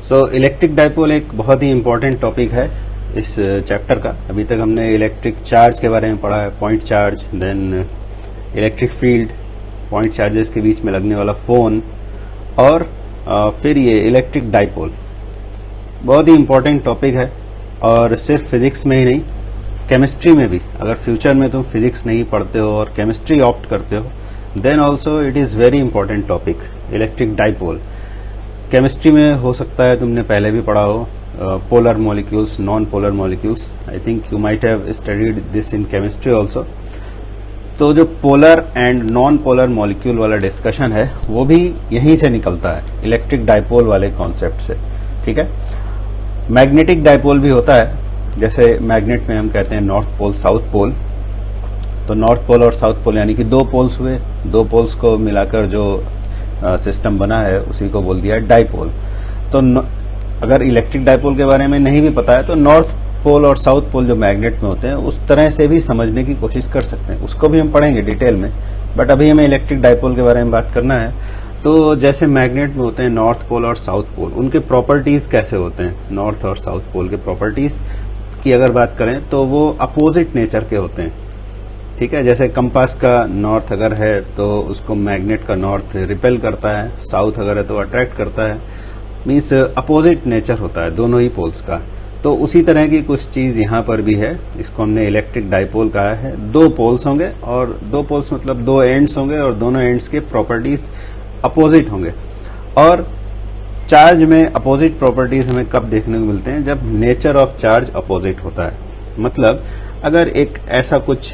So electric dipole एक बहुत ही important topic है इस चैप्टर का। अभी तक हमने इलेक्ट्रिक चार्ज के बारे में पढ़ा है, point charge, then electric field, point charges के बीच में लगने वाला फोन, और फिर ये इलेक्ट्रिक डाइपोल। बहुत ही इंपॉर्टेंट टॉपिक है और सिर्फ फिजिक्स में ही नहीं, केमिस्ट्री में भी। अगर फ्यूचर में तुम फिजिक्स नहीं पढ़ते हो और केमिस्ट्री ऑप्ट करते हो, then also it is very important topic electric dipole. Chemistry में हो सकता है तुमने पहले भी पढ़ा हो polar molecules, non polar molecules. I think you might have studied this in chemistry also. तो जो polar and non polar molecule वाला डिस्कशन है वो भी यहीं से निकलता है, इलेक्ट्रिक डाइपोल वाले कॉन्सेप्ट से। ठीक है, मैग्नेटिक डाइपोल भी होता है। जैसे मैग्नेट में हम कहते हैं नॉर्थ पोल, साउथ पोल। तो नॉर्थ पोल और साउथ पोल यानी कि दो पोल्स हुए, दो पोल्स को मिलाकर जो सिस्टम बना है उसी को बोल दिया डाइपोल। तो अगर इलेक्ट्रिक डाइपोल के बारे में नहीं भी पता है तो नॉर्थ पोल और साउथ पोल जो मैग्नेट में होते हैं उस तरह से भी समझने की कोशिश कर सकते हैं। उसको भी हम पढ़ेंगे डिटेल में, बट अभी हमें इलेक्ट्रिक डाइपोल के बारे में बात करना है। तो जैसे मैग्नेट में होते हैं नॉर्थ पोल और साउथ पोल, उनके प्रॉपर्टीज कैसे होते हैं? नॉर्थ और साउथ पोल के प्रॉपर्टीज की अगर बात करें तो वो अपोजिट नेचर के होते हैं। ठीक है, जैसे कंपास का नॉर्थ अगर है तो उसको मैग्नेट का नॉर्थ रिपेल करता है, साउथ अगर है तो अट्रैक्ट करता है। मीन्स अपोजिट नेचर होता है दोनों ही पोल्स का। तो उसी तरह की कुछ चीज यहाँ पर भी है, इसको हमने इलेक्ट्रिक डाइपोल कहा है। दो पोल्स होंगे, और दो पोल्स मतलब दो एंड्स होंगे, और दोनों एंड्स के प्रॉपर्टीज अपोजिट होंगे। और चार्ज में अपोजिट प्रॉपर्टीज हमें कब देखने को मिलते हैं? जब नेचर ऑफ चार्ज अपोजिट होता है। मतलब अगर एक ऐसा कुछ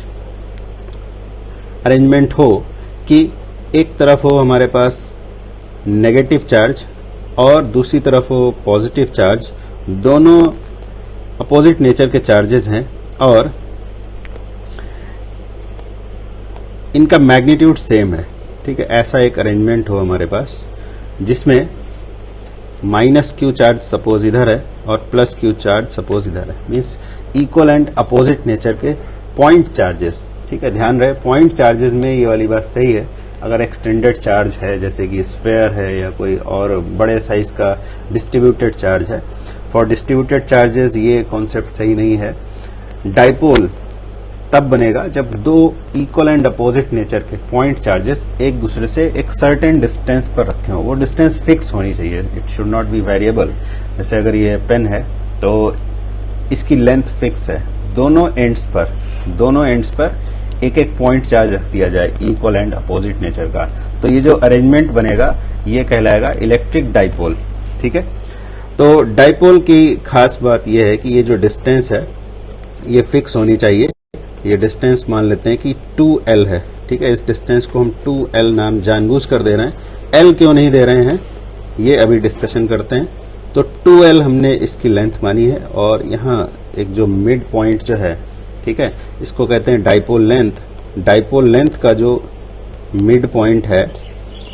अरेंजमेंट हो कि एक तरफ हो हमारे पास नेगेटिव चार्ज और दूसरी तरफ हो पॉजिटिव चार्ज, दोनों अपोजिट नेचर के चार्जेस हैं और इनका मैग्नीट्यूड सेम है। ठीक है, ऐसा एक अरेंजमेंट हो हमारे पास जिसमें माइनस क्यू चार्ज सपोज इधर है और प्लस क्यू चार्ज सपोज इधर है। Means equal and opposite nature के पॉइंट चार्जेस। ठीक है, ध्यान रहे पॉइंट चार्जेस में ये वाली बात सही है। अगर एक्सटेंडेड चार्ज है जैसे कि स्फेयर है या कोई और बड़े साइज का डिस्ट्रीब्यूटेड चार्ज है, फॉर डिस्ट्रीब्यूटेड चार्जेस ये कॉन्सेप्ट सही नहीं है। डाइपोल तब बनेगा जब दो इक्वल एंड अपोजिट नेचर के पॉइंट चार्जेस एक दूसरे से एक सर्टेन डिस्टेंस पर रखे हो। वो डिस्टेंस फिक्स होनी चाहिए, it should not be variable. जैसे अगर ये पेन है तो इसकी लेंथ फिक्स है, दोनों एंड्स पर एक एक पॉइंट चार्ज रख दिया जाए इक्वल एंड अपोजिट नेचर का। तो ये जो अरेंजमेंट बनेगा ये कहलाएगा इलेक्ट्रिक डाइपोल। ठीक है, तो डाइपोल की खास बात यह है कि ये जो डिस्टेंस है ये फिक्स होनी चाहिए। ये डिस्टेंस मान लेते हैं कि 2L है। ठीक है, इस डिस्टेंस को हम 2L नाम जानबूझ कर दे रहे हैं। L क्यों नहीं दे रहे हैं ये अभी डिस्कशन करते हैं। तो 2L हमने इसकी लेंथ मानी है, और यहाँ एक जो मिड पॉइंट जो है, ठीक है, इसको कहते हैं डाइपोल लेंथ। डाइपोल लेंथ का जो मिड पॉइंट है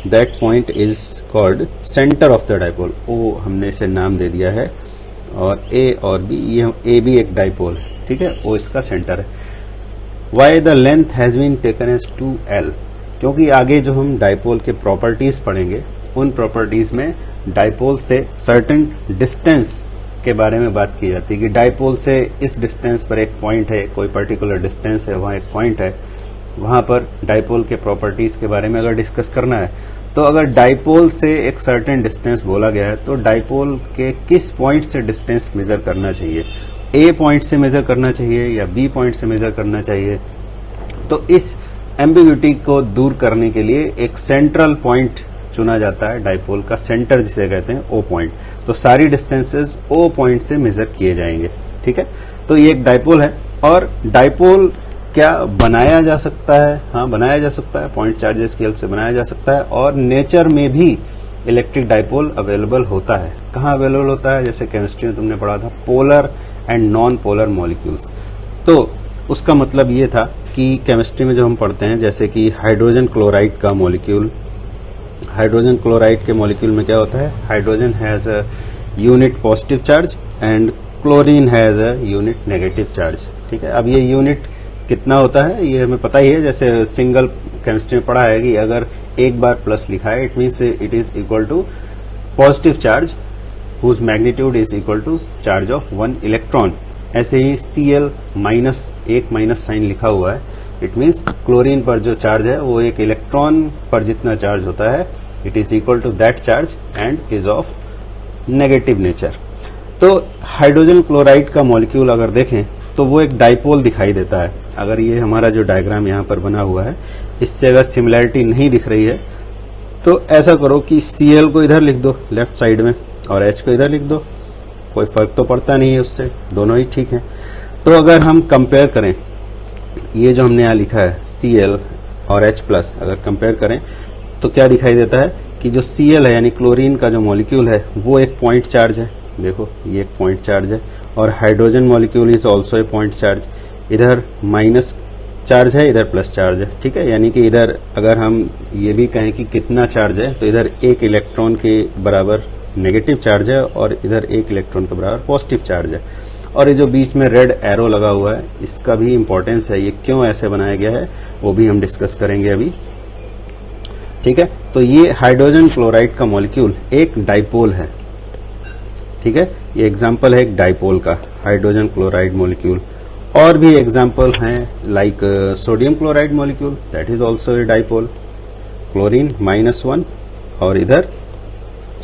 that point is called centre of the dipole. ओ हमने इसे नाम दे दिया है, और ए और बी, ये ए भी एक डाइपोल है। ठीक है, ओ इसका सेंटर है। Why the length has been taken as 2L? क्योंकि आगे जो हम डाइपोल के प्रॉपर्टीज पढ़ेंगे उन प्रॉपर्टीज में डाइपोल से सर्टेन डिस्टेंस के बारे में बात की जाती है कि डाइपोल से इस डिस्टेंस पर एक पॉइंट है, कोई पर्टिकुलर डिस्टेंस है, वहाँ एक पॉइंट है, वहाँ पर डाइपोल के प्रॉपर्टीज के बारे में अगर डिस्कस करना है तो अगर डाइपोल से एक सर्टेन डिस्टेंस बोला गया है तो डाइपोल के किस पॉइंट से डिस्टेंस मेजर करना चाहिए? ए पॉइंट से मेजर करना चाहिए या बी पॉइंट से मेजर करना चाहिए? तो इस एम्बिग्यूटी को दूर करने के लिए एक सेंट्रल पॉइंट चुना जाता है, डाइपोल का सेंटर जिसे कहते हैं ओ पॉइंट। तो सारी डिस्टेंसेस ओ पॉइंट से मेजर किए जाएंगे। ठीक है, तो ये एक डाइपोल है। और डाइपोल क्या बनाया जा सकता है? हाँ, बनाया जा सकता है, पॉइंट चार्जेस की हेल्प से बनाया जा सकता है। और नेचर में भी इलेक्ट्रिक डाइपोल अवेलेबल होता है। कहाँ अवेलेबल होता है? जैसे केमिस्ट्री में तुमने पढ़ा था polar and non polar molecules. तो उसका मतलब ये था कि केमिस्ट्री में जो हम पढ़ते हैं, जैसे कि हाइड्रोजन क्लोराइड का मॉलिक्यूल, हाइड्रोजन क्लोराइड के मॉलिक्यूल में क्या होता है? Hydrogen has a unit positive charge and chlorine has a unit negative charge. ठीक है, अब ये यूनिट कितना होता है ये हमें पता ही है। जैसे सिंगल केमिस्ट्री में पढ़ा है कि अगर एक बार प्लस लिखा है it means it is equal to positive charge whose magnitude is equal to charge of 1 electron. ऐसे ही Cl माइनस, एक माइनस साइन लिखा हुआ है, इट मीन्स क्लोरीन पर जो चार्ज है वो एक इलेक्ट्रॉन पर जितना चार्ज होता है, it is equal to that charge and is of negative nature. तो हाइड्रोजन क्लोराइड का मॉलिक्यूल अगर देखें तो वो एक डाइपोल दिखाई देता है। अगर ये हमारा जो डायग्राम यहाँ पर बना हुआ है, इससे अगर सिमिलैरिटी नहीं दिख रही है तो ऐसा करो कि Cl को इधर लिख दो लेफ्ट साइड में और H को इधर लिख दो, कोई फर्क तो पड़ता नहीं है उससे, दोनों ही ठीक है। तो अगर हम कंपेयर करें, ये जो हमने यहाँ लिखा है Cl और H प्लस, अगर कंपेयर करें तो क्या दिखाई देता है कि जो Cl है यानी क्लोरीन का जो मॉलिक्यूल है वो एक पॉइंट चार्ज है। देखो ये एक पॉइंट चार्ज है, और hydrogen molecule is also a point charge. इधर माइनस चार्ज है, इधर प्लस चार्ज है, ठीक है। यानी कि इधर अगर हम ये भी कहें कि कितना चार्ज है तो इधर एक इलेक्ट्रॉन के बराबर नेगेटिव चार्ज है और इधर एक इलेक्ट्रॉन के बराबर पॉजिटिव चार्ज है। और ये जो बीच में रेड एरो लगा हुआ है, इसका भी इंपॉर्टेंस है, ये क्यों ऐसे बनाया गया है वो भी हम डिस्कस करेंगे अभी, ठीक है। तो ये हाइड्रोजन क्लोराइड का मॉलिक्यूल एक डाइपोल है, ठीक है। ये एग्जाम्पल है एक डाइपोल का, हाइड्रोजन क्लोराइड मॉलिक्यूल। और भी एग्जाम्पल हैं like sodium chloride molecule, that is also a dipole, chlorine -1 और इधर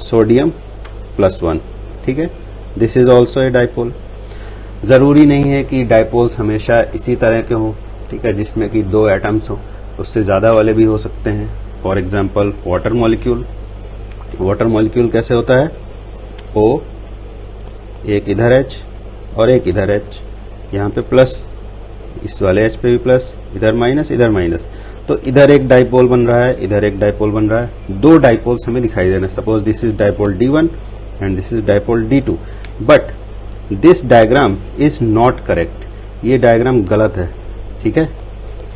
सोडियम +1, ठीक है। This is also a dipole. जरूरी नहीं है कि डाइपोल्स हमेशा इसी तरह के हों, ठीक है, जिसमें कि 2 एटम्स हो, उससे ज्यादा वाले भी हो सकते हैं। For example water molecule, water molecule कैसे होता है, O, एक इधर H और एक इधर H, यहाँ पे प्लस, इस वाले H पे भी प्लस, इधर माइनस इधर माइनस, तो इधर एक डाइपोल बन रहा है, इधर एक डाइपोल बन रहा है, 2 डाइपोल्स हमें दिखाई दे रहे हैं। Suppose this is dipole D1 and this is dipole D2, but this diagram is not correct. ये डायग्राम गलत है, ठीक है।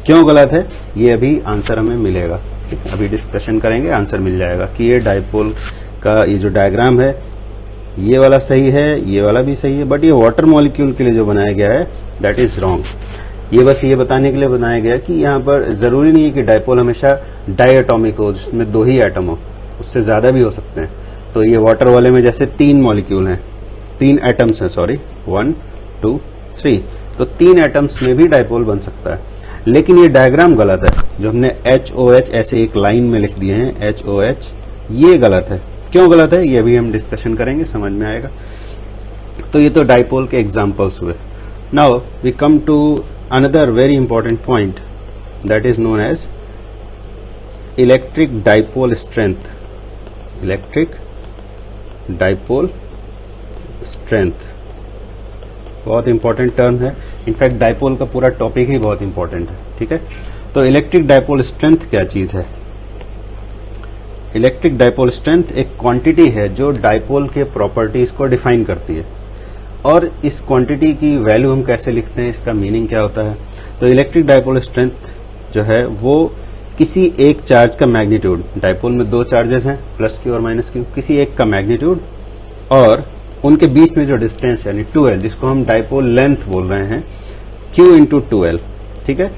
क्यों गलत है ये अभी आंसर हमें मिलेगा, अभी डिस्कशन करेंगे, आंसर मिल जाएगा कि ये डाइपोल का ये जो डायग्राम है ये वाला सही है, ये वाला भी सही है, बट ये वाटर मॉलिक्यूल के लिए जो बनाया गया है दैट इज रॉन्ग। ये बस ये बताने के लिए बनाया गया है कि यहाँ पर जरूरी नहीं है कि डाइपोल हमेशा डाइएटॉमिक हो, जिसमें 2 ही एटम हो, उससे ज्यादा भी हो सकते हैं। तो ये वाटर वाले में जैसे 3 मॉलिक्यूल हैं, 3 एटम्स हैं, सॉरी 1 2 3, तो 3 एटम्स में भी डाइपोल बन सकता है। लेकिन ये डायग्राम गलत है, जो हमने HOH ऐसे एक लाइन में लिख दिए हैं HOH, ये गलत है। क्यों गलत है ये भी हम डिस्कशन करेंगे, समझ में आएगा। तो ये तो डाइपोल के एग्जांपल्स हुए। Now we come to another very important point that is known as electric dipole strength. Electric dipole strength बहुत इंपॉर्टेंट टर्म है, इनफैक्ट डाइपोल का पूरा टॉपिक ही बहुत इंपॉर्टेंट है, ठीक है। तो इलेक्ट्रिक डाइपोल स्ट्रेंथ क्या चीज है? इलेक्ट्रिक डाइपोल स्ट्रेंथ एक क्वांटिटी है जो डाइपोल के प्रॉपर्टीज को डिफाइन करती है। और इस क्वांटिटी की वैल्यू हम कैसे लिखते हैं, इसका मीनिंग क्या होता है? तो इलेक्ट्रिक डाइपोल स्ट्रेंथ जो है वो किसी एक चार्ज का मैग्नीट्यूड, डाइपोल में 2 चार्जेस हैं प्लस Q और माइनस Q, किसी एक का मैग्नीट्यूड और उनके बीच में जो डिस्टेंस यानी 2L, जिसको हम डाइपोल लेंथ बोल रहे हैं, Q × 2L, ठीक है।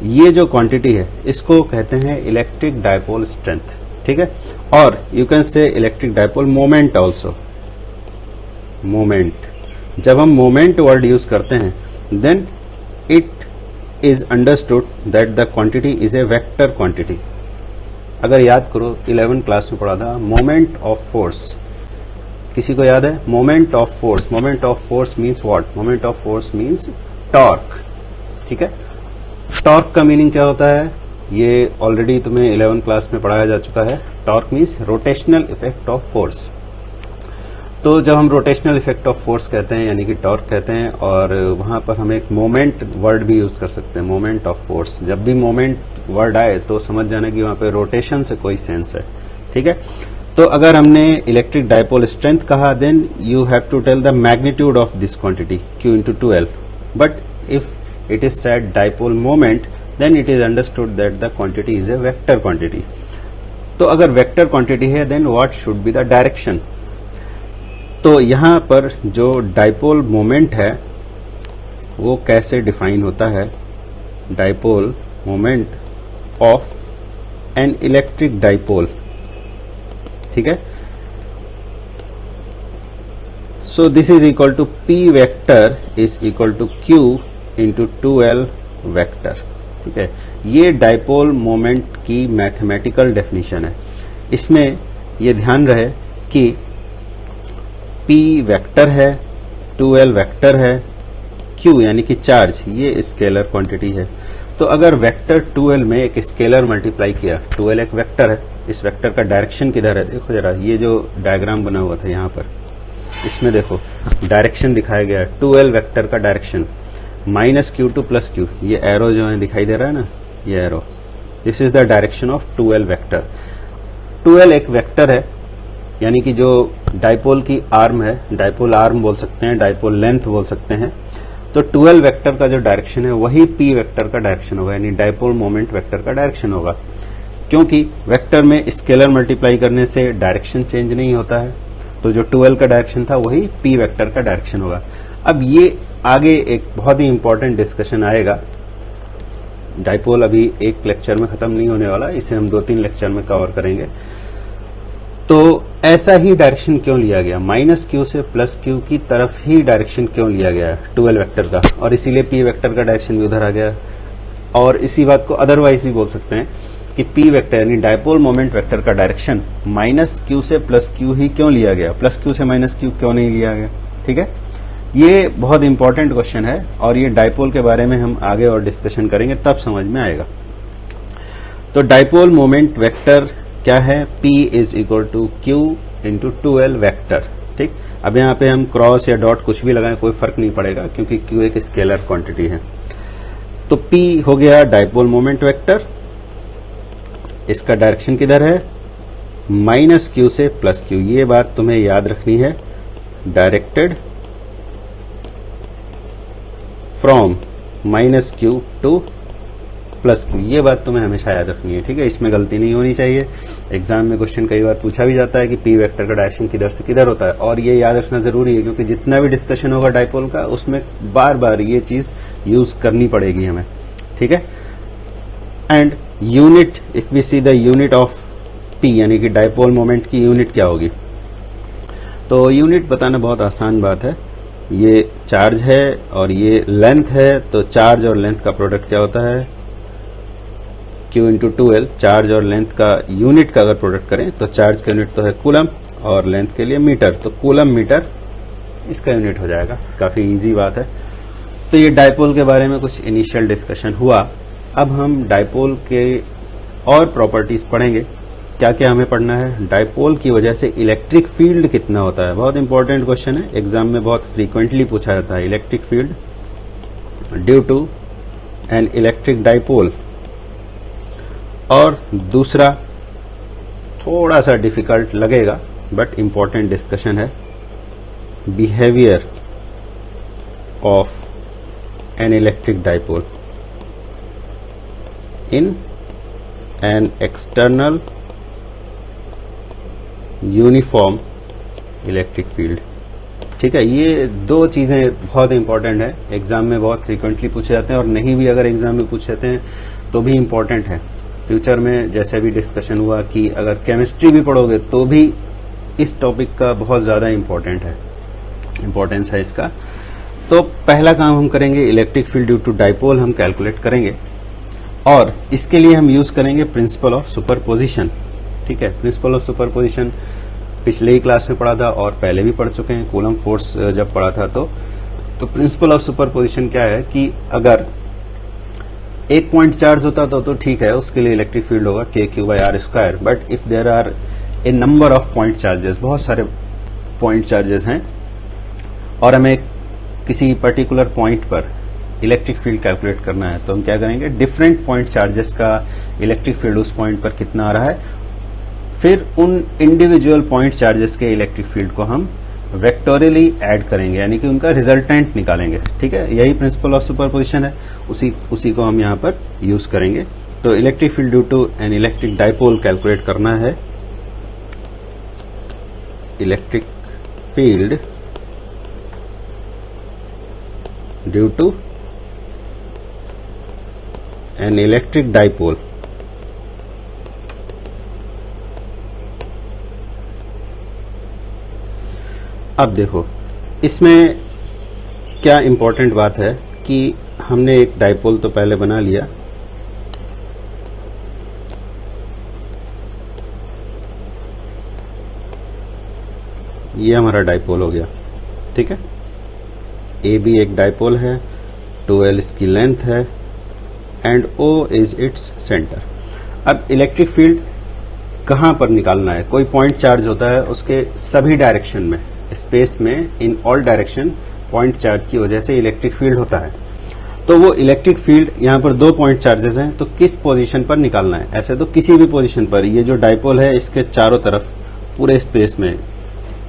ये जो क्वांटिटी है इसको कहते हैं इलेक्ट्रिक डाइपोल स्ट्रेंथ, ठीक है। और you can say electric dipole moment also. Moment, जब हम मोमेंट वर्ड यूज करते हैं then it is understood that the quantity is a vector quantity. अगर याद करो 11th क्लास में पढ़ा था मोमेंट ऑफ फोर्स, किसी को याद है? Moment of force, moment of force means what? Moment of force means torque, ठीक है। टॉर्क का मीनिंग क्या होता है ये ऑलरेडी तुम्हें 11th क्लास में पढ़ाया जा चुका है। Torque means rotational effect of force. तो जब हम रोटेशनल इफेक्ट ऑफ फोर्स कहते हैं यानी कि टॉर्क कहते हैं, और वहां पर हम एक मोमेंट वर्ड भी यूज कर सकते हैं, मोमेंट ऑफ फोर्स। जब भी मोमेंट वर्ड आए तो समझ जाना कि वहां पे रोटेशन से कोई सेंस है, ठीक है। तो अगर हमने इलेक्ट्रिक डाइपोल स्ट्रेंथ कहा then you have to tell the magnitude of this quantity Q × 2L, but if it is said dipole moment then it is understood that the quantity is a vector quantity. तो अगर vector quantity है then what should be the direction? तो यहां पर जो dipole moment है वो कैसे डिफाइन होता है? Dipole moment of an electric dipole, ठीक है। So this is equal to P vector is equal to Q into 2L vector. ठीक है, ये डाइपोल मोमेंट की मैथमेटिकल डेफिनेशन है। इसमें ये ध्यान रहे कि P वेक्टर है, 2L वेक्टर है, Q यानी कि चार्ज ये स्केलर क्वांटिटी है। तो अगर वेक्टर 2L में एक स्केलर मल्टीप्लाई किया, 2L एक वेक्टर है, इस वेक्टर का डायरेक्शन किधर है? देखो जरा, ये जो डायग्राम बना हुआ था यहाँ पर, इसमें देखो डायरेक्शन दिखाया गया है, 2L वेक्टर का डायरेक्शन -q टू +q, ये एरो जो है दिखाई दे रहा है ना, ये arrow, this is the direction of 2L vector. 2L एक वेक्टर है, यानी कि जो डाइपोल की आर्म है, डाइपोल आर्म बोल सकते हैं, डाइपोल लेंथ बोल सकते हैं। तो 2L वेक्टर का जो डायरेक्शन है वही P वेक्टर का डायरेक्शन होगा, यानी डाइपोल मोमेंट वेक्टर का डायरेक्शन होगा। क्योंकि वेक्टर में स्केलर मल्टीप्लाई करने से डायरेक्शन चेंज नहीं होता है, तो जो 2L का डायरेक्शन था वही P वेक्टर का डायरेक्शन होगा। अब ये आगे एक बहुत ही इंपॉर्टेंट डिस्कशन आएगा। डाइपोल अभी एक लेक्चर में खत्म नहीं होने वाला, इसे हम 2-3 लेक्चर में कवर करेंगे। तो ऐसा ही डायरेक्शन क्यों लिया गया, -q से +q की तरफ ही डायरेक्शन क्यों लिया गया 2L वेक्टर का, और इसीलिए P वेक्टर का डायरेक्शन भी उधर आ गया। और इसी बात को अदरवाइज भी बोल सकते हैं कि P वेक्टर यानी डाइपोल मोमेंट वेक्टर का डायरेक्शन -q से +q ही क्यों लिया गया, +q से -q क्यों नहीं लिया गया। ठीक है, ये बहुत इंपॉर्टेंट क्वेश्चन है और ये डाइपोल के बारे में हम आगे और डिस्कशन करेंगे, तब समझ में आएगा। तो डाइपोल मोमेंट वेक्टर क्या है, P is equal to Q into 2L vector. ठीक, अब यहाँ पे हम क्रॉस या डॉट कुछ भी लगाएं कोई फर्क नहीं पड़ेगा, क्योंकि Q एक स्केलर क्वांटिटी है। तो P हो गया डाइपोल मोमेंट वेक्टर, इसका डायरेक्शन किधर है, -q से +q। ये बात तुम्हें याद रखनी है, directed from -q to +q, ये बात तुम्हें हमेशा याद रखनी है। ठीक है, इसमें गलती नहीं होनी चाहिए। एग्जाम में क्वेश्चन कई बार पूछा भी जाता है कि P वेक्टर का डायरेक्शन किधर से किधर होता है, और ये याद रखना जरूरी है, क्योंकि जितना भी डिस्कशन होगा डाइपोल का उसमें बार बार ये चीज यूज करनी पड़ेगी हमें। ठीक है, and unit, if we see the unit of P यानी कि डाइपोल मोमेंट की यूनिट क्या होगी, तो यूनिट बताना बहुत आसान बात है। ये चार्ज है और ये लेंथ है, तो चार्ज और लेंथ का प्रोडक्ट क्या होता है, Q इंटू 2L। चार्ज और लेंथ का यूनिट का अगर प्रोडक्ट करें तो चार्ज का यूनिट तो है कूलम और लेंथ के लिए मीटर, तो कूलम मीटर इसका यूनिट हो जाएगा। काफी इजी बात है। तो ये डाइपोल के बारे में कुछ इनिशियल डिस्कशन हुआ। अब हम डाइपोल के और प्रॉपर्टीज पढ़ेंगे। क्या क्या हमें पढ़ना है, डाइपोल की वजह से इलेक्ट्रिक फील्ड कितना होता है, बहुत इंपॉर्टेंट क्वेश्चन है, एग्जाम में बहुत फ्रीक्वेंटली पूछा जाता है। Electric field due to an electric dipole. और दूसरा थोड़ा सा डिफिकल्ट लगेगा बट इंपॉर्टेंट डिस्कशन है, behaviour of an electric dipole in an external uniform electric field. ठीक है, ये दो चीजें बहुत इंपॉर्टेंट है, एग्जाम में बहुत फ्रीक्वेंटली पूछे जाते हैं, और नहीं भी अगर एग्जाम में पूछे जाते हैं तो भी इंपॉर्टेंट है। फ्यूचर में जैसे भी डिस्कशन हुआ कि अगर केमिस्ट्री भी पढ़ोगे तो भी इस टॉपिक का बहुत ज्यादा इंपॉर्टेंस है इसका। तो पहला काम हम करेंगे, electric field due to dipole हम कैलकुलेट करेंगे, और इसके लिए हम यूज करेंगे प्रिंसिपल ऑफ सुपरपोजिशन। ठीक है, प्रिंसिपल ऑफ सुपरपोजिशन पिछले ही क्लास में पढ़ा था और पहले भी पढ़ चुके हैं, कूलम फोर्स जब पढ़ा था। तो प्रिंसिपल ऑफ सुपरपोजिशन क्या है कि अगर एक पॉइंट चार्ज होता तो ठीक है, उसके लिए इलेक्ट्रिक फील्ड होगा KQ/R²। But if there are a number of point charges, बहुत सारे पॉइंट चार्जेस हैं, और हमें किसी पर्टिकुलर पॉइंट पर इलेक्ट्रिक फील्ड कैलकुलेट करना है, तो हम क्या करेंगे, डिफरेंट पॉइंट चार्जेस का इलेक्ट्रिक फील्ड उस पॉइंट पर कितना आ रहा है, फिर उन इंडिविजुअल पॉइंट चार्जेस के इलेक्ट्रिक फील्ड को हम वेक्टोरियली ऐड करेंगे, यानी कि उनका रिजल्टेंट निकालेंगे। ठीक है, यही प्रिंसिपल ऑफ सुपरपोजिशन है, उसी को हम यहाँ पर यूज करेंगे। तो electric field due to an electric dipole calculate करना है, electric field due to an electric dipole. अब देखो, इसमें क्या इम्पोर्टेंट बात है कि हमने एक डाइपोल तो पहले बना लिया, ये हमारा डाइपोल हो गया, ठीक है। ए बी एक डाइपोल है, 2L इसकी लेंथ है and O is its centre. अब इलेक्ट्रिक फील्ड कहाँ पर निकालना है? कोई पॉइंट चार्ज होता है, उसके सभी डायरेक्शन में, स्पेस में, in all direction point charge की वजह से इलेक्ट्रिक फील्ड होता है। तो वो इलेक्ट्रिक फील्ड यहाँ पर 2 पॉइंट चार्जेस हैं, तो किस पोजीशन पर निकालना है? ऐसे तो किसी भी पोजीशन पर, ये जो डाइपोल है इसके चारों तरफ, पूरे स्पेस में,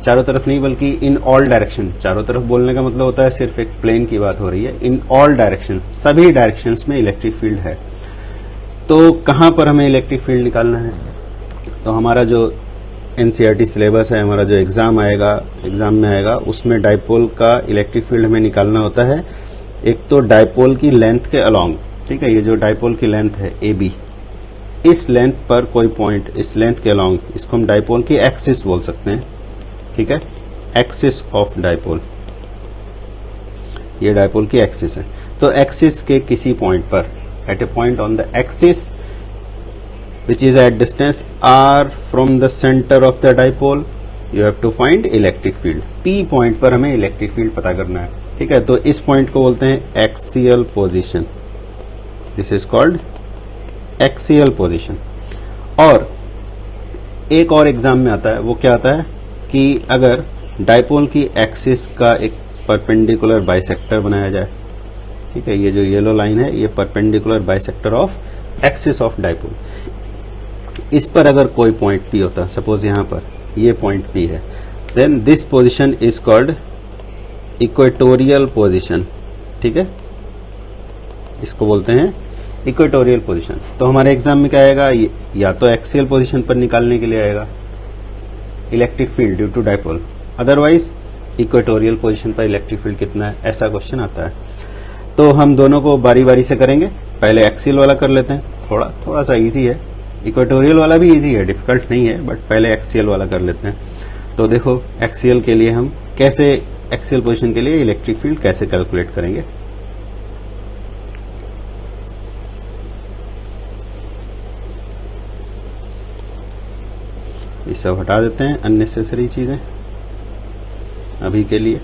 चारों तरफ नहीं बल्कि इन ऑल डायरेक्शन, चारों तरफ बोलने का मतलब होता है सिर्फ एक प्लेन की बात हो रही है, इन ऑल डायरेक्शन, सभी डायरेक्शंस में इलेक्ट्रिक फील्ड है। तो कहाँ पर हमें इलेक्ट्रिक फील्ड निकालना है? तो हमारा जो एनसीईआरटी सिलेबस है, हमारा जो एग्जाम में आएगा, उसमें डाइपोल का इलेक्ट्रिक फील्ड हमें निकालना होता है। एक तो डाइपोल की लेंथ के अलोंग, ठीक है, ये जो डाइपोल की लेंथ है ए बी, इस लेंथ पर कोई पॉइंट, इस लेंथ के अलोंग, इसको हम डाइपोल की एक्सिस बोल सकते हैं, ठीक है, एक्सिस ऑफ डाइपोल, ये डाइपोल की एक्सिस है। तो एक्सिस के किसी पॉइंट पर, at a point on the axis which is at distance r from the center of the dipole, you have to find electric field. P point पर हमें electric field पता करना है, ठीक है। तो इस पॉइंट को बोलते हैं axial position, this is called axial position. और एक और एग्जाम में आता है, वो क्या आता है कि अगर डाइपोल की एक्सिस का एक परपेंडिकुलर बाइसेक्टर बनाया जाए, ठीक है, ये जो येलो लाइन है ये perpendicular bisector of axis of dipole, इस पर अगर कोई पॉइंट P होता, सपोज यहां पर ये पॉइंट P है, then this position is called equatorial position, ठीक है, इसको बोलते हैं इक्वेटोरियल पोजीशन। तो हमारे एग्जाम में क्या आएगा? या तो एक्सियल पोजीशन पर निकालने के लिए आएगा electric field due to dipole, otherwise equatorial position पर इलेक्ट्रिक फील्ड कितना है, ऐसा क्वेश्चन आता है। तो हम दोनों को बारी बारी से करेंगे। पहले एक्सियल वाला कर लेते हैं, थोड़ा सा इजी है, इक्वेटोरियल वाला भी इजी है, डिफिकल्ट नहीं है, बट पहले एक्सियल वाला कर लेते हैं। तो देखो एक्सियल के लिए हम कैसे, एक्सियल पोजीशन के लिए इलेक्ट्रिक फील्ड कैसे कैलकुलेट करेंगे। ये सब हटा देते हैं, अननेसेसरी चीजें अभी के लिए।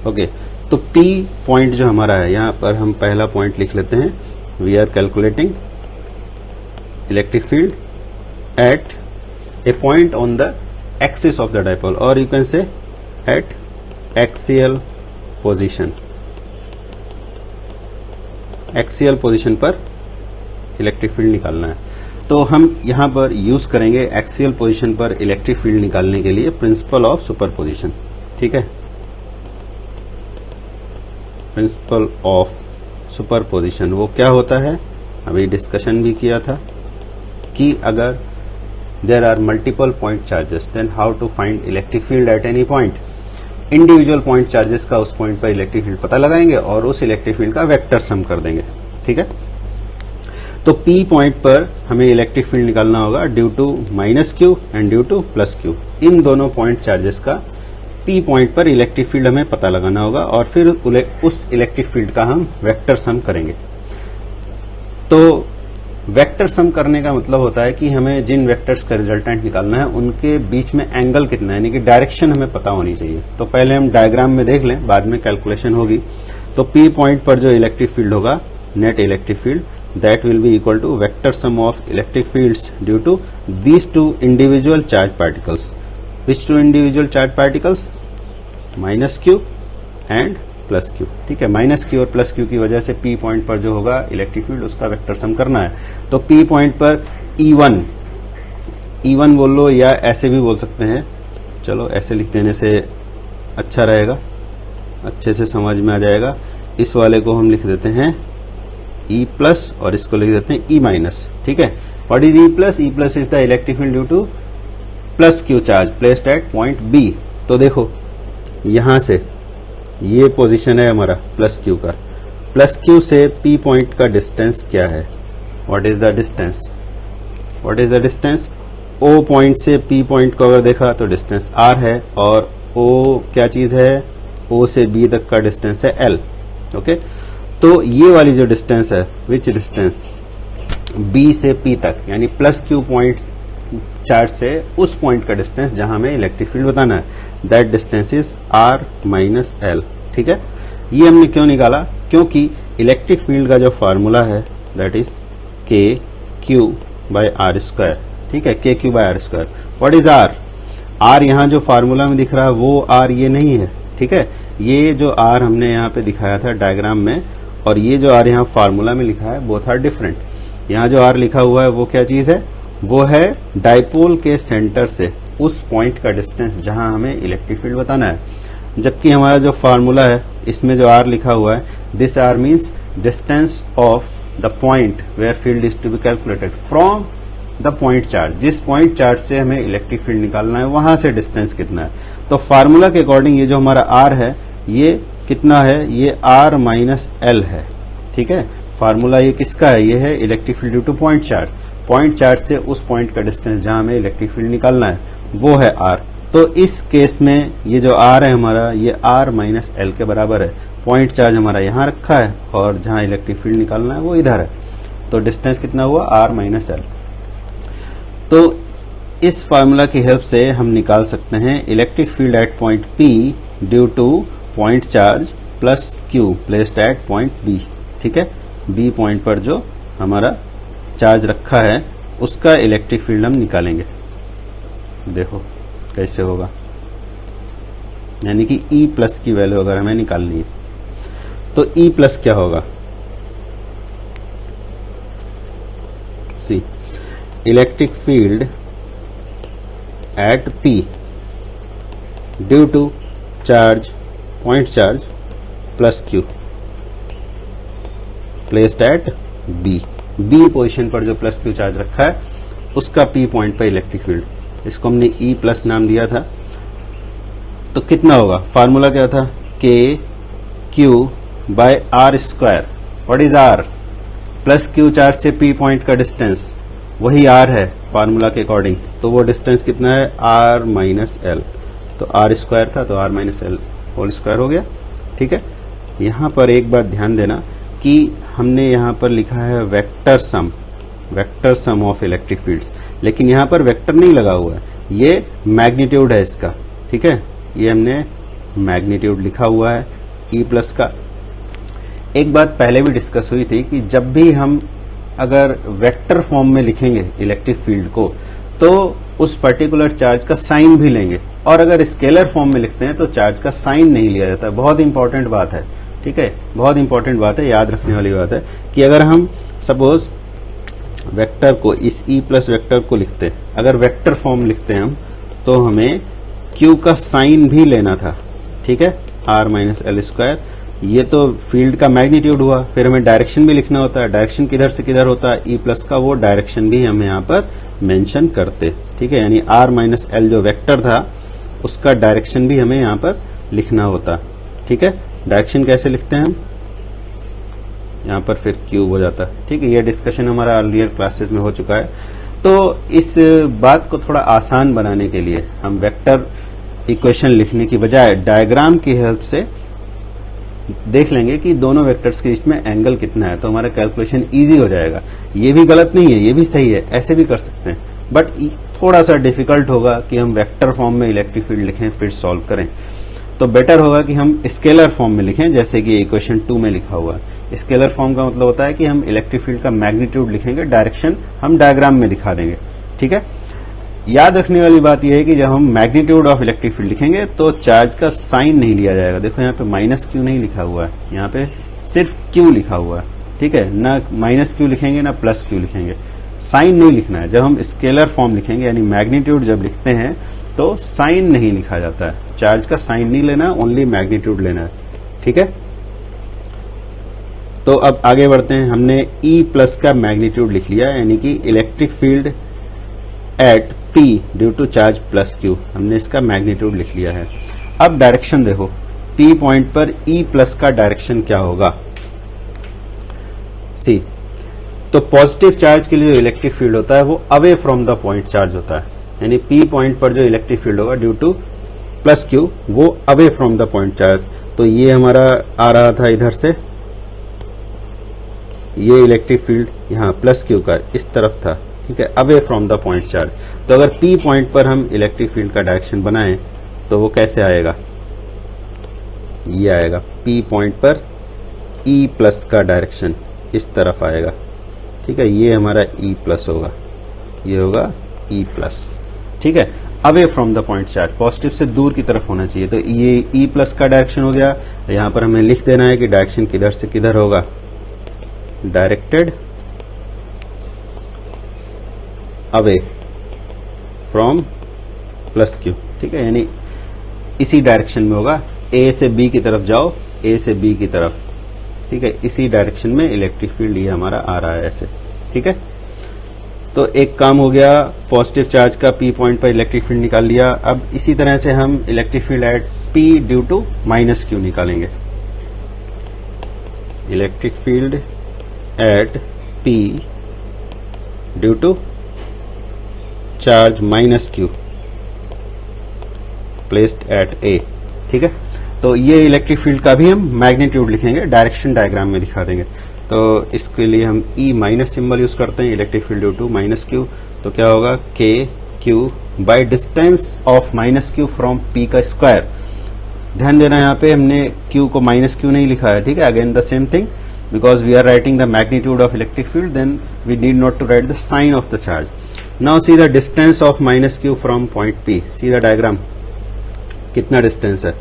ओके, तो P पॉइंट जो हमारा है, यहां पर हम पहला पॉइंट लिख लेते हैं, we are calculating electric field at a point on the axis of the dipole, or you can say at axial position, axial position पर इलेक्ट्रिक फील्ड निकालना है। तो हम यहां पर यूज करेंगे एक्सियल पोजीशन पर इलेक्ट्रिक फील्ड निकालने के लिए प्रिंसिपल ऑफ सुपरपोजिशन, ठीक है, प्रिंसिपल ऑफ सुपरपोजिशन। वो क्या होता है, अभी डिस्कशन भी किया था कि अगर there are multiple point charges, then how to find electric field at any point. Individual point charges का उस पॉइंट पर इलेक्ट्रिक फील्ड पता लगाएंगे और उस इलेक्ट्रिक फील्ड का वेक्टर सम कर देंगे, ठीक है। तो P पॉइंट पर हमें इलेक्ट्रिक फील्ड निकालना होगा due to -Q and due to +Q। इन दोनों पॉइंट चार्जेस का P पॉइंट पर इलेक्ट्रिक फील्ड हमें पता लगाना होगा और फिर उस इलेक्ट्रिक फील्ड का हम वेक्टर सम करेंगे। तो वेक्टर सम करने का मतलब होता है कि हमें जिन वेक्टर्स का रिजल्टेंट निकालना है उनके बीच में एंगल कितना है, यानी कि डायरेक्शन हमें पता होनी चाहिए। तो पहले हम डायग्राम में देख लें, बाद में कैलकुलेशन होगी। तो P पॉइंट पर जो इलेक्ट्रिक फील्ड होगा, net electric field, that will be equal to vector sum of electric fields due to these two individual charge particles. Which two individual charge particles? -Q and +Q, ठीक है। -Q और +Q की वजह से P point पर जो होगा electric field, उसका वेक्टर सम करना है। तो P पॉइंट पर E1 बोल लो या ऐसे भी बोल सकते हैं, चलो ऐसे लिख देने से अच्छा रहेगा, अच्छे से समझ में आ जाएगा। इस वाले को हम लिख देते हैं E+ और इसको लिख देते हैं E-, ठीक है। What is E+? E+ is the electric field due to +Q charge placed at point B। तो देखो यहां से ये पोजीशन है हमारा +Q का, +Q से P पॉइंट का डिस्टेंस क्या है? What is the distance? What is the distance? O point से P पॉइंट को अगर देखा तो डिस्टेंस R है और ओ क्या चीज है, ओ से बी तक का डिस्टेंस है एल। ओके, तो ये वाली जो डिस्टेंस है, विच डिस्टेंस, बी से पी तक, यानी प्लस क्यू पॉइंट चार्ज से उस पॉइंट का डिस्टेंस जहां हमें इलेक्ट्रिक फील्ड बताना है, that distance is R minus L. ठीक है, ये हमने क्यों निकाला, क्योंकि इलेक्ट्रिक फील्ड का जो फार्मूला है that is K Q by R square. ठीक है, K Q by R square. What is R, R यहाँ जो फार्मूला में दिख रहा है वो आर ये नहीं है। ठीक है, ये जो आर हमने यहाँ पे दिखाया था डायग्राम में और ये जो आर यहाँ फार्मूला में लिखा है, बोथ आर डिफरेंट। यहाँ जो आर लिखा हुआ है वो क्या चीज है, वो है डाइपोल के सेंटर से उस पॉइंट का डिस्टेंस जहां हमें इलेक्ट्रिक फील्ड बताना है, जबकि हमारा जो फार्मूला है इसमें जो आर लिखा हुआ है, this R means distance of the point where field is to be calculated from the point charge. जिस पॉइंट चार्ज से हमें इलेक्ट्रिक फील्ड निकालना है वहां से डिस्टेंस कितना है। तो फार्मूला के अकॉर्डिंग ये जो हमारा आर है ये कितना है, ये आर माइनस एल है। ठीक है, फार्मूला ये किसका है, ये है electric field due to point charge. Point charge से उस पॉइंट का डिस्टेंस जहां हमें इलेक्ट्रिक फील्ड निकालना है वो है आर। तो इस केस में ये जो आर है हमारा, ये आर माइनस एल के बराबर है। पॉइंट चार्ज हमारा यहाँ रखा है और जहां इलेक्ट्रिक फील्ड निकालना है वो इधर है, तो डिस्टेंस कितना हुआ, आर माइनस एल। तो इस फार्मूला की हेल्प से हम निकाल सकते हैं electric field at point P due to point charge plus Q placed at point B. ठीक है, बी पॉइंट पर जो हमारा चार्ज रखा है उसका इलेक्ट्रिक फील्ड हम निकालेंगे। देखो कैसे होगा, यानी कि E प्लस की वैल्यू अगर हमें निकालनी है तो E प्लस क्या होगा, see electric field at P due to charge point charge plus Q placed at B। B position पर जो प्लस क्यू चार्ज रखा है उसका पी पॉइंट पर इलेक्ट्रिक फील्ड, इसको हमने ई प्लस नाम दिया था। तो कितना होगा, फार्मूला क्या था, K Q by R square. What is R, plus Q charge से पी पॉइंट का डिस्टेंस, वही आर है फार्मूला के अकॉर्डिंग। तो वो डिस्टेंस कितना है, आर माइनस एल। तो आर स्क्वायर था तो R minus L whole square हो गया। ठीक है, यहां पर एक बात ध्यान देना कि हमने यहाँ पर लिखा है vector sum of electric fields, लेकिन यहाँ पर वेक्टर नहीं लगा हुआ है, ये मैग्नीट्यूड है इसका। ठीक है, ये हमने मैग्नीट्यूड लिखा हुआ है ई प्लस का। एक बात पहले भी डिस्कस हुई थी कि जब भी हम अगर वेक्टर फॉर्म में लिखेंगे इलेक्ट्रिक फील्ड को तो उस पर्टिकुलर चार्ज का साइन भी लेंगे, और अगर स्केलर फॉर्म में लिखते हैं तो चार्ज का साइन नहीं लिया जाता। बहुत इंपॉर्टेंट बात है। ठीक है, बहुत इंपॉर्टेंट बात है, याद रखने वाली बात है कि अगर हम सपोज वेक्टर को, इस ई प्लस वेक्टर को लिखते, अगर वेक्टर फॉर्म लिखते हैं हम, तो हमें क्यू का साइन भी लेना था। ठीक है, आर माइनस एल स्क्वायर, ये तो फील्ड का मैग्नीट्यूड हुआ। फिर हमें डायरेक्शन भी लिखना होता है, डायरेक्शन किधर से किधर होता है, ई प्लस का, वो डायरेक्शन भी हम यहाँ पर मेंशन करते। ठीक है, यानी आर माइनस एल जो वेक्टर था उसका डायरेक्शन भी हमें यहाँ पर लिखना होता। ठीक है, डायरेक्शन कैसे लिखते हैं हम, यहाँ पर फिर क्यूब हो जाता है। ठीक है, ये डिस्कशन हमारा अर्लियर क्लासेस में हो चुका है। तो इस बात को थोड़ा आसान बनाने के लिए हम वेक्टर इक्वेशन लिखने की बजाय डायग्राम की हेल्प से देख लेंगे कि दोनों वेक्टर्स के बीच में एंगल कितना है, तो हमारा कैलकुलेशन इजी हो जाएगा। ये भी गलत नहीं है, ये भी सही है, ऐसे भी कर सकते हैं, बट थोड़ा सा डिफिकल्ट होगा कि हम वेक्टर फॉर्म में इलेक्ट्रिक फील्ड लिखें फिर सॉल्व करें। तो बेटर होगा कि हम स्केलर फॉर्म में लिखें, जैसे कि इक्वेशन 2 में लिखा हुआ है। स्केलर फॉर्म का मतलब होता है कि हम इलेक्ट्रिक फील्ड का मैग्नीट्यूड लिखेंगे, डायरेक्शन हम डायग्राम में दिखा देंगे। ठीक है, याद रखने वाली बात यह है कि जब हम मैग्नीट्यूड ऑफ इलेक्ट्रिक फील्ड लिखेंगे तो चार्ज का साइन नहीं लिया जाएगा। देखो यहाँ पे माइनस क्यू नहीं लिखा हुआ है, यहाँ पे सिर्फ क्यू लिखा हुआ है। ठीक है, ना माइनस क्यू लिखेंगे ना प्लस क्यू लिखेंगे, साइन नहीं लिखना है। जब हम स्केलर फॉर्म लिखेंगे यानी मैग्नीट्यूड जब लिखते हैं तो साइन नहीं लिखा जाता है, चार्ज का साइन नहीं लेना, ओनली मैग्नीट्यूड लेना है। ठीक है, तो अब आगे बढ़ते हैं। हमने E प्लस का मैग्नीट्यूड लिख लिया, यानी कि electric field at P due to charge plus Q, हमने इसका मैग्नीट्यूड लिख लिया है। अब डायरेक्शन देखो, P पॉइंट पर E प्लस का डायरेक्शन क्या होगा, सी, तो पॉजिटिव चार्ज के लिए जो इलेक्ट्रिक फील्ड होता है वो away from the point charge होता है, यानी P पॉइंट पर जो इलेक्ट्रिक फील्ड होगा ड्यू टू प्लस क्यू वो away from the point charge. तो ये हमारा आ रहा था इधर से, ये इलेक्ट्रिक फील्ड यहाँ प्लस क्यू का इस तरफ था, ठीक है, away from the point charge. तो अगर पी पॉइंट पर हम इलेक्ट्रिक फील्ड का डायरेक्शन बनाएं तो वो कैसे आएगा, ये आएगा पी पॉइंट पर ई प्लस का डायरेक्शन इस तरफ आएगा, ठीक है, ये हमारा ई प्लस होगा, ये होगा ई प्लस, ठीक है, away from the point charge, positive से दूर की तरफ होना चाहिए। तो ये ई प्लस का डायरेक्शन हो गया। यहां पर हमें लिख देना है कि डायरेक्शन किधर से किधर होगा, directed away from plus Q, ठीक है, यानी इसी डायरेक्शन में होगा, ए से बी की तरफ जाओ, ए से बी की तरफ, ठीक है, इसी डायरेक्शन में इलेक्ट्रिक फील्ड ये हमारा आ रहा है ऐसे, ठीक है। तो एक काम हो गया, पॉजिटिव चार्ज का पी पॉइंट पर इलेक्ट्रिक फील्ड निकाल लिया। अब इसी तरह से हम electric field at P due to minus Q निकालेंगे। Electric field at P due to charge minus Q placed at A, ठीक है। तो ये इलेक्ट्रिक फील्ड का भी हम मैग्नीट्यूड लिखेंगे, डायरेक्शन डायग्राम में दिखा देंगे। तो इसके लिए हम ई माइनस सिंबल यूज करते हैं, electric field due to minus Q. तो क्या होगा, K Q by distance of minus Q from P का स्क्वायर। ध्यान देना, यहाँ पे हमने क्यू को माइनस क्यू नहीं लिखा है, ठीक है, again the same thing, because we are writing the magnitude of electric field, then we need not to write the sign of the charge. Now see the distance of minus Q from point P. See the diagram, कितना distance है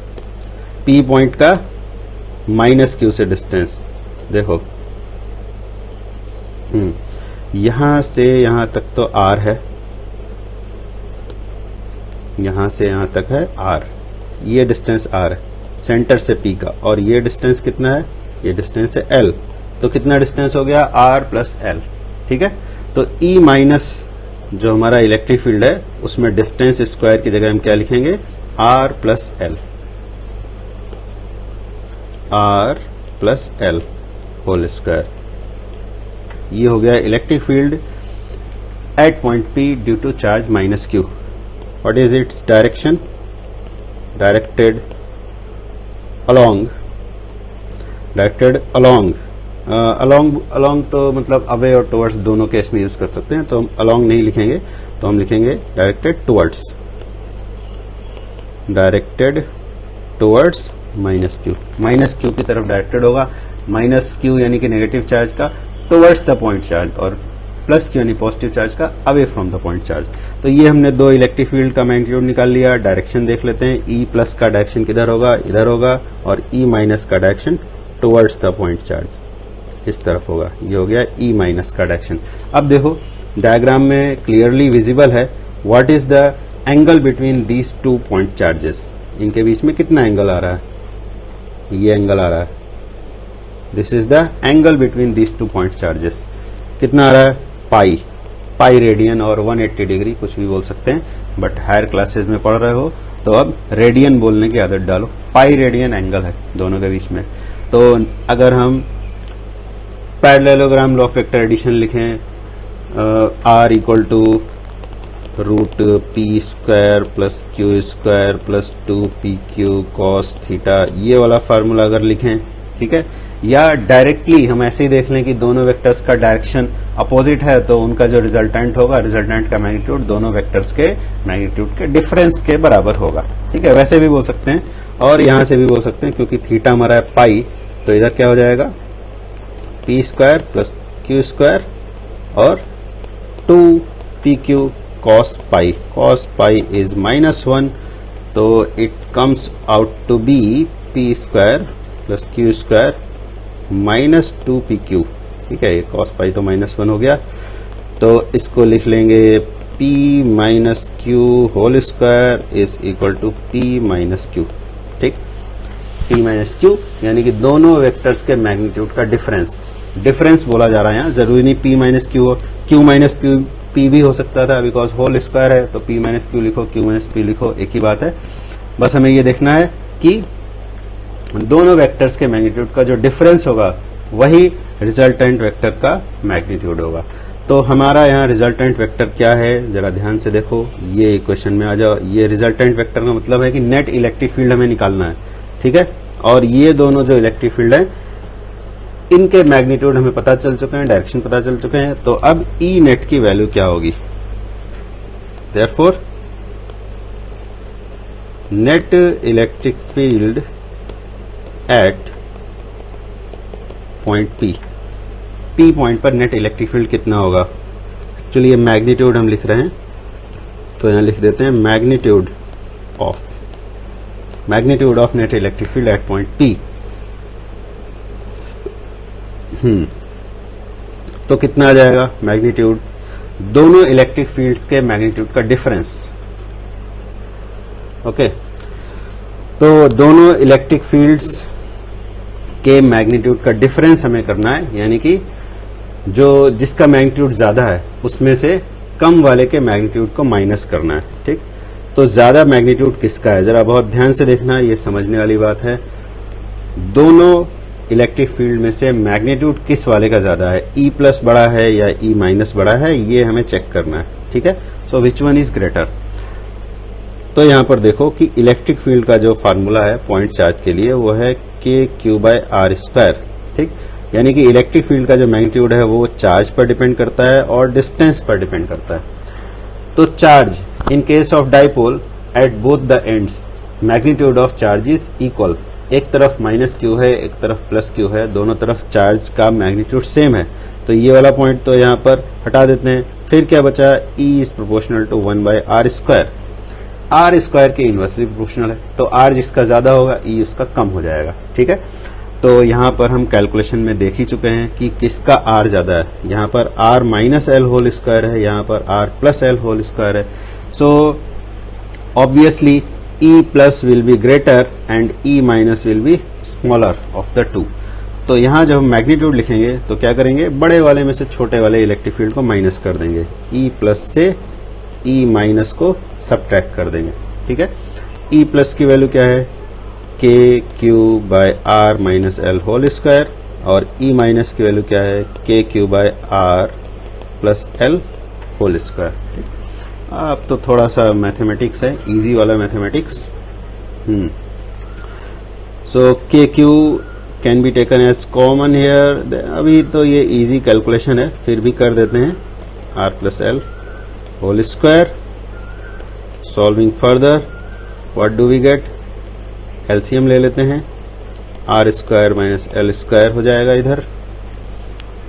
P point का minus Q से distance, देखो यहां से यहां तक तो आर है, यहां से यहां तक है आर, ये डिस्टेंस आर है सेंटर से पी का, और ये डिस्टेंस कितना है, ये डिस्टेंस है एल। तो कितना डिस्टेंस हो गया, आर प्लस एल, ठीक है। तो ई माइनस जो हमारा इलेक्ट्रिक फील्ड है उसमें डिस्टेंस स्क्वायर की जगह हम क्या लिखेंगे, R plus L, R plus L whole square. ये हो गया electric field at point P due to charge minus Q. What is its direction, directed along, directed along, along तो मतलब अवे और टुवर्ड्स दोनों केस में यूज कर सकते हैं। तो हम अलोंग नहीं लिखेंगे, तो हम लिखेंगे directed towards, directed towards minus Q, minus Q की तरफ डायरेक्टेड होगा। माइनस क्यू यानी कि नेगेटिव चार्ज का टुवर्ड्स द पॉइंट चार्ज, और प्लस क्यू यानी पॉजिटिव चार्ज का away from the point charge. तो ये हमने दो इलेक्ट्रिक फील्ड का मैग्नीट्यूड निकाल लिया। डायरेक्शन देख लेते हैं, ई प्लस का डायरेक्शन किधर होगा, इधर होगा, और ई माइनस का direction towards the point charge इस तरफ होगा। ये हो गया ई माइनस का डायरेक्शन। अब देखो डायग्राम में क्लियरली विजिबल है what is the angle between these two point charges. इनके बीच में कितना एंगल आ रहा है, ये एंगल आ रहा है, this is the angle between these two point charges. कितना आ रहा है, पाई, पाई रेडियन और 180 डिग्री कुछ भी बोल सकते हैं, बट हायर क्लासेस में पढ़ रहे हो तो अब रेडियन बोलने की आदत डालो। पाई रेडियन एंगल है दोनों के बीच में। तो अगर हम parallelogram law of vector addition लिखें, R equal to root P square plus Q square plus 2pq cos theta, ये वाला फार्मूला अगर लिखें, ठीक है, या डायरेक्टली हम ऐसे ही देख लें कि दोनों वेक्टर्स का डायरेक्शन अपोजिट है, तो उनका जो रिजल्टेंट होगा, रिजल्टेंट का मैग्नीट्यूड दोनों वेक्टर्स के मैग्नीट्यूड के डिफरेंस के बराबर होगा, ठीक है। वैसे भी बोल सकते हैं और यहां से भी बोल सकते हैं, क्योंकि थीटा हमारा है पाई, तो इधर क्या हो जाएगा, P square plus Q square और 2pq cos pi is -1, तो it comes out to be p square plus Q square -2pq, ठीक है। ये cos pi तो -1 हो गया, तो इसको लिख लेंगे p minus Q whole square is equal to p minus Q, ठीक। p माइनस क्यू यानी कि दोनों वेक्टर्स के मैग्नीट्यूड का डिफरेंस बोला जा रहा है यहाँ। जरूरी नहीं p माइनस क्यू हो, q माइनस p भी हो सकता था, बिकॉज होल स्क्वायर है, तो p माइनस क्यू लिखो, q माइनस p लिखो, एक ही बात है। बस हमें ये देखना है कि दोनों वेक्टर्स के मैग्नीट्यूड का जो डिफरेंस होगा वही रिजल्टेंट वेक्टर का मैग्नीट्यूड होगा। तो हमारा यहाँ रिजल्टेंट वेक्टर क्या है, जरा ध्यान से देखो, ये इक्वेशन में आ जाओ। ये रिजल्टेंट वेक्टर का मतलब है कि नेट इलेक्ट्रिक फील्ड हमें निकालना है, ठीक है। और ये दोनों जो इलेक्ट्रिक फील्ड है इनके मैग्नीट्यूड हमें पता चल चुके हैं, डायरेक्शन पता चल चुके हैं। तो अब ई नेट की वैल्यू क्या होगी, therefore net electric field at point P point पर नेट इलेक्ट्रिक फील्ड कितना होगा। एक्चुअली ये मैग्नीट्यूड हम लिख रहे हैं, तो यहां लिख देते हैं magnitude of net electric field at point P. तो कितना आ जाएगा मैग्नीट्यूड, दोनों इलेक्ट्रिक फील्ड्स के मैग्नीट्यूड का डिफरेंस। ओके, तो दोनों इलेक्ट्रिक फील्ड्स के मैग्नीट्यूड का डिफरेंस हमें करना है, यानी कि जो जिसका मैग्नीट्यूड ज्यादा है उसमें से कम वाले के मैग्नीट्यूड को माइनस करना है, ठीक। तो ज्यादा मैग्नीट्यूड किसका है, जरा बहुत ध्यान से देखना, ये समझने वाली बात है। दोनों इलेक्ट्रिक फील्ड में से मैग्नीट्यूड किस वाले का ज्यादा है, ई प्लस बड़ा है या ई माइनस बड़ा है, ये हमें चेक करना है, ठीक है। सो विच वन इज ग्रेटर। तो यहां पर देखो कि इलेक्ट्रिक फील्ड का जो फार्मूला है पॉइंट चार्ज के लिए वो है K Q by R square, ठीक। यानी कि इलेक्ट्रिक फील्ड का जो मैग्नीट्यूड है वो चार्ज पर डिपेंड करता है और डिस्टेंस पर डिपेंड करता है। तो charge in case of dipole at both the ends magnitude of charge is equal. एक तरफ माइनस क्यू है, एक तरफ प्लस क्यू है, दोनों तरफ चार्ज का मैग्नीट्यूड सेम है। तो ये वाला पॉइंट तो यहाँ पर हटा देते हैं। फिर क्या बचा, E is proportional to 1 by R square. R square के इनवर्सली प्रोपोर्शनल है, तो आर जिसका ज्यादा होगा E उसका कम हो जाएगा, ठीक है। तो यहाँ पर हम कैलकुलेशन में देख ही चुके हैं कि किसका आर ज्यादा है। यहाँ पर R minus L whole square है, यहाँ पर R plus L whole square है। So obviously E plus will be greater and E minus will be smaller of the two. तो यहाँ जब हम मैग्नीट्यूड लिखेंगे तो क्या करेंगे, बड़े वाले में से छोटे वाले इलेक्ट्रिक फील्ड को माइनस कर देंगे, E प्लस से E माइनस को सब्ट्रैक्ट कर देंगे, ठीक है। E प्लस की वैल्यू क्या है, K Q by R minus L whole square, और E माइनस की वैल्यू क्या है, K Q by R plus L whole square. अब तो थोड़ा सा मैथमेटिक्स है, इजी वाला mathematics. So K Q can be taken as common here. अभी तो ये इजी कैलकुलेशन है, फिर भी कर देते हैं, R plus L whole square. Solving further what do we get, LCM ले लेते हैं, R square minus L square हो जाएगा इधर,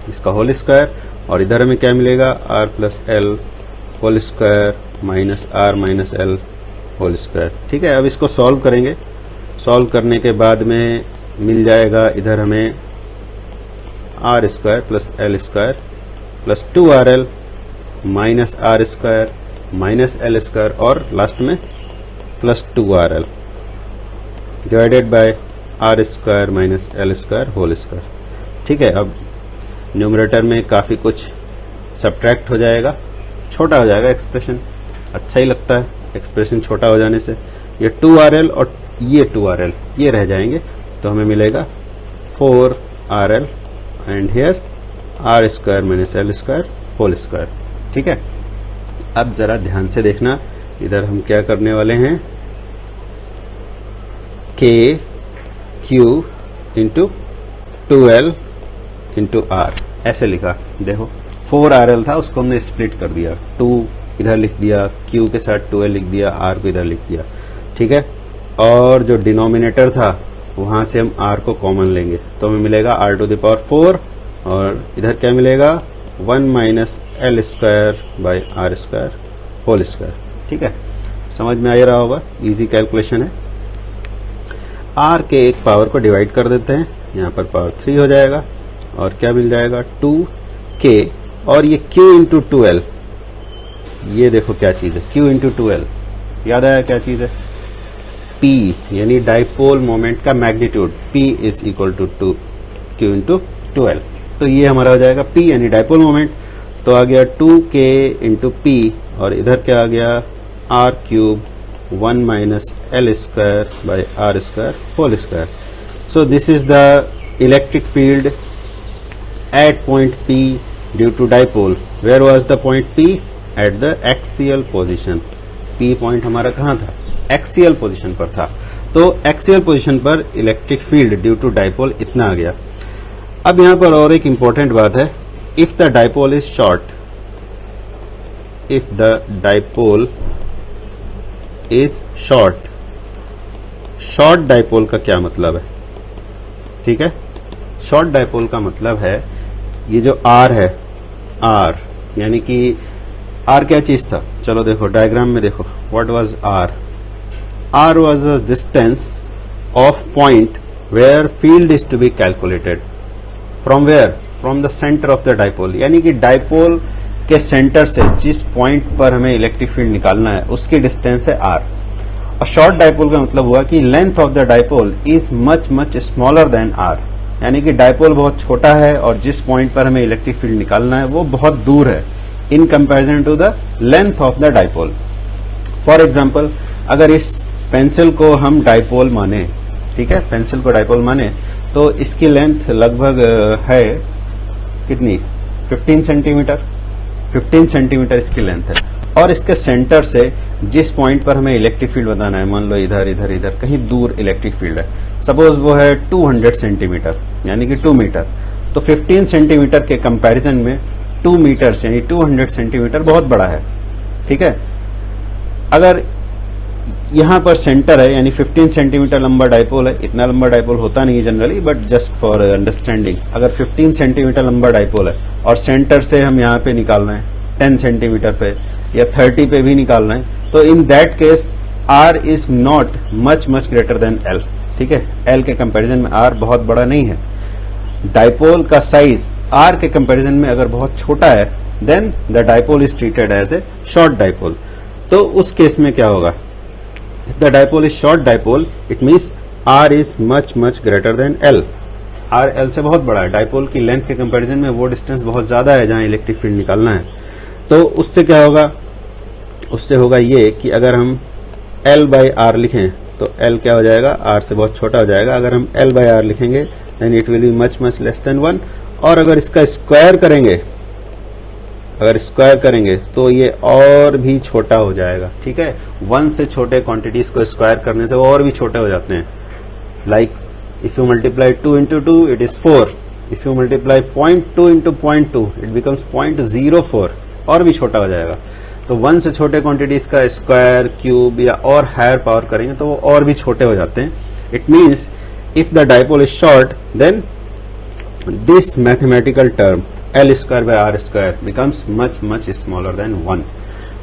इसका होल स्क्वायर, और इधर हमें क्या मिलेगा, R plus L whole square minus R minus L whole square, ठीक है। अब इसको सॉल्व करेंगे, सॉल्व करने के बाद में मिल जाएगा इधर हमें R square plus L square plus 2RL minus R square minus L square, और लास्ट में plus 2RL divided by R square minus L square whole square, ठीक है। अब न्यूमरेटर में काफ़ी कुछ सब्ट्रैक्ट हो जाएगा, छोटा हो जाएगा एक्सप्रेशन, अच्छा ही लगता है एक्सप्रेशन छोटा हो जाने से। ये 2RL और ये 2RL ये रह जाएंगे, तो हमें मिलेगा 4RL and here R square minus L square whole square, ठीक है। अब जरा ध्यान से देखना, इधर हम क्या करने वाले हैं, के Q into 2L into are, ऐसे लिखा। देखो 4RL था, उसको हमने स्प्लिट कर दिया, 2 इधर लिख दिया, Q के साथ 2L लिख दिया, R को इधर लिख दिया, ठीक है। और जो डिनोमिनेटर था वहां से हम R को कॉमन लेंगे, तो हमें मिलेगा R टू द पावर 4, और इधर क्या मिलेगा 1 minus L square by R square whole square, ठीक है। समझ में आ रहा होगा, इजी कैलकुलेशन है। R के एक पावर को डिवाइड कर देते हैं, यहाँ पर पावर 3 हो जाएगा, और क्या मिल जाएगा 2K, और ये Q इंटू 2L, ये देखो क्या चीज है, Q इंटू 2L, याद आया क्या चीज है, P यानी डाइपोल मोमेंट का magnitude, P is equal to Q into 2L। तो ये हमारा हो जाएगा P यानी डाइपोल मोमेंट, तो आ गया 2K इंटू P, और इधर क्या आ गया R cube 1 minus L square by R square whole square. So this is the electric field at point P due to dipole, where was the point P at the axial position. P point हमारा कहाँ था? Axial position पर था। तो axial position पर electric field due to dipole इतना आ गया। अब यहां पर और एक इंपॉर्टेंट बात है, if the dipole is short, if the dipole is short, short dipole का क्या मतलब है? ठीक है, शॉर्ट डाइपोल का मतलब है ये जो R है, R यानी कि R क्या चीज था? चलो देखो डायग्राम में देखो, what was R? R was a distance of point where field is to be calculated. From where? From the center of the dipole. यानी कि डाइपोल के सेंटर से जिस पॉइंट पर हमें इलेक्ट्रिक फील्ड निकालना है उसकी डिस्टेंस है R। और शॉर्ट डाइपोल का मतलब हुआ कि length of the dipole is much much smaller then R, यानी कि डाइपोल बहुत छोटा है और जिस पॉइंट पर हमें इलेक्ट्रिक फील्ड निकालना है वो बहुत दूर है in comparison to the length of the dipole. For example, अगर इस पेंसिल को हम डाइपोल माने, ठीक है, पेंसिल को डाइपोल माने, तो इसकी लेंथ लगभग है कितनी? 15 सेंटीमीटर। 15 सेंटीमीटर इसकी लेंथ है और इसके सेंटर से जिस पॉइंट पर हमें इलेक्ट्रिक फील्ड बताना है, मान लो इधर इधर इधर कहीं दूर इलेक्ट्रिक फील्ड है, सपोज वो है 200 सेंटीमीटर यानी कि 2 मीटर, तो 15 सेंटीमीटर के कंपैरिजन में 2 मीटर्स यानी 200 सेंटीमीटर बहुत बड़ा है। ठीक है, अगर यहां पर सेंटर है यानी 15 सेंटीमीटर लंबा डाइपोल है, इतना लंबा डाइपोल होता नहीं generally, but just for understanding, अगर 15 सेंटीमीटर लंबा डाइपोल है और सेंटर से हम यहाँ पे निकाल रहे हैं 10 सेंटीमीटर पे या 30 पे भी निकाल रहे हैं, तो in that case R is not much much greater than L। ठीक है, L के कंपैरिजन में R बहुत बड़ा नहीं है। डाइपोल का साइज R के कंपैरिजन में अगर बहुत छोटा है, then the dipole is treated as a short dipole. तो उस केस में क्या होगा? If the dipole is short dipole, it means R is much much greater than L. R L से बहुत बड़ा है। डाइपोल की लेंथ के कंपैरिजन में वो डिस्टेंस बहुत ज्यादा है जहां इलेक्ट्रिक फील्ड निकालना है। तो उससे क्या होगा? उससे होगा ये कि अगर हम L by R लिखें तो L क्या हो जाएगा? R से बहुत छोटा हो जाएगा। अगर हम L by R लिखेंगे then it will be much much less than 1। और अगर इसका स्क्वायर करेंगे, अगर स्क्वायर करेंगे तो ये और भी छोटा हो जाएगा। ठीक है, 1 से छोटे क्वांटिटीज को स्क्वायर करने से वो और भी छोटे हो जाते हैं। Like if you multiply 2 into 2 it is 4, if you multiply 0.2 into 0.2 it becomes 0.04, और भी छोटा हो जाएगा। तो 1 से छोटे क्वांटिटीज का स्क्वायर, क्यूब या और हायर पावर करेंगे तो वो और भी छोटे हो जाते हैं। It means if the dipole is short then this mathematical term L square by R square becomes much much smaller than 1।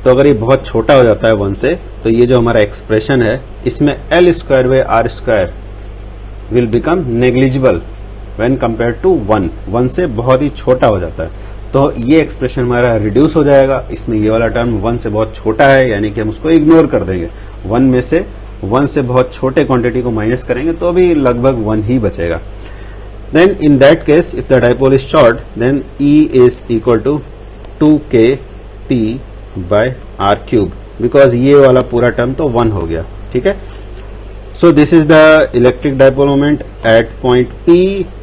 तो अगर ये बहुत छोटा हो जाता है 1 से, तो ये जो हमारा एक्सप्रेशन है इसमें L square by R square will become negligible when compare to 1। 1 से बहुत ही छोटा हो जाता है, तो ये एक्सप्रेशन हमारा रिड्यूस हो जाएगा। इसमें ये वाला टर्म 1 से बहुत छोटा है यानी कि हम उसको इग्नोर कर देंगे। 1 से बहुत छोटे क्वांटिटी को माइनस करेंगे तो भी लगभग 1 ही बचेगा। Then in that case, if the dipole is short, then E is equal to 2kP by R cube, because ये वाला पूरा टर्म तो 1 हो गया। ठीक है, so this is the electric dipole moment at point P.